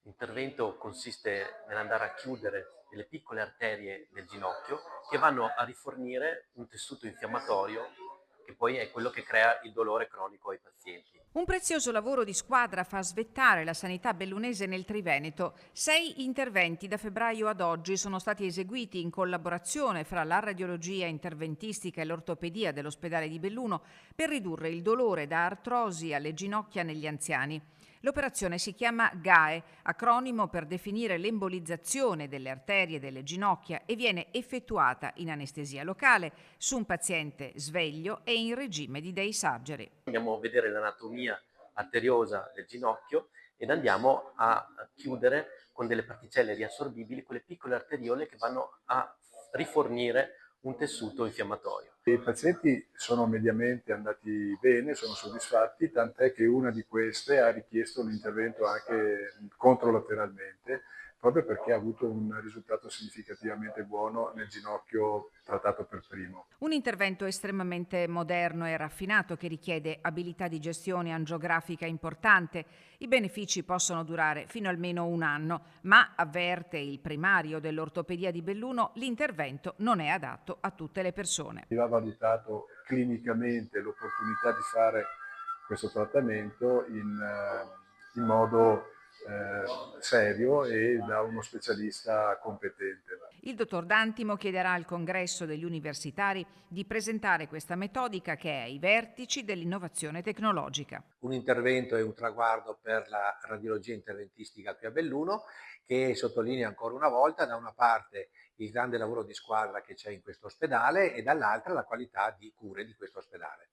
L'intervento consiste nell'andare a chiudere delle piccole arterie del ginocchio che vanno a rifornire un tessuto infiammatorio che poi è quello che crea il dolore cronico ai pazienti. Un prezioso lavoro di squadra fa svettare la sanità bellunese nel Triveneto. 6 interventi da febbraio ad oggi sono stati eseguiti in collaborazione fra la radiologia interventistica e l'ortopedia dell'ospedale di Belluno per ridurre il dolore da artrosi alle ginocchia negli anziani. L'operazione si chiama GAE, acronimo per definire l'embolizzazione delle arterie delle ginocchia, e viene effettuata in anestesia locale su un paziente sveglio e in regime di day surgery. Andiamo a vedere l'anatomia arteriosa del ginocchio ed andiamo a chiudere con delle particelle riassorbibili quelle piccole arteriole che vanno a rifornire un tessuto infiammatorio. I pazienti sono mediamente andati bene, sono soddisfatti, tant'è che una di queste ha richiesto un intervento anche controlateralmente, proprio perché ha avuto un risultato significativamente buono nel ginocchio trattato per primo. Un intervento estremamente moderno e raffinato che richiede abilità di gestione angiografica importante. I benefici possono durare fino almeno un anno, ma, avverte il primario dell'ortopedia di Belluno, l'intervento non è adatto a tutte le persone. Va valutato clinicamente l'opportunità di fare questo trattamento in modo serio e da uno specialista competente. Il dottor D'Antimo chiederà al congresso degli universitari di presentare questa metodica che è ai vertici dell'innovazione tecnologica. Un intervento e un traguardo per la radiologia interventistica qui a Belluno, che sottolinea ancora una volta da una parte il grande lavoro di squadra che c'è in questo ospedale e dall'altra la qualità di cure di questo ospedale.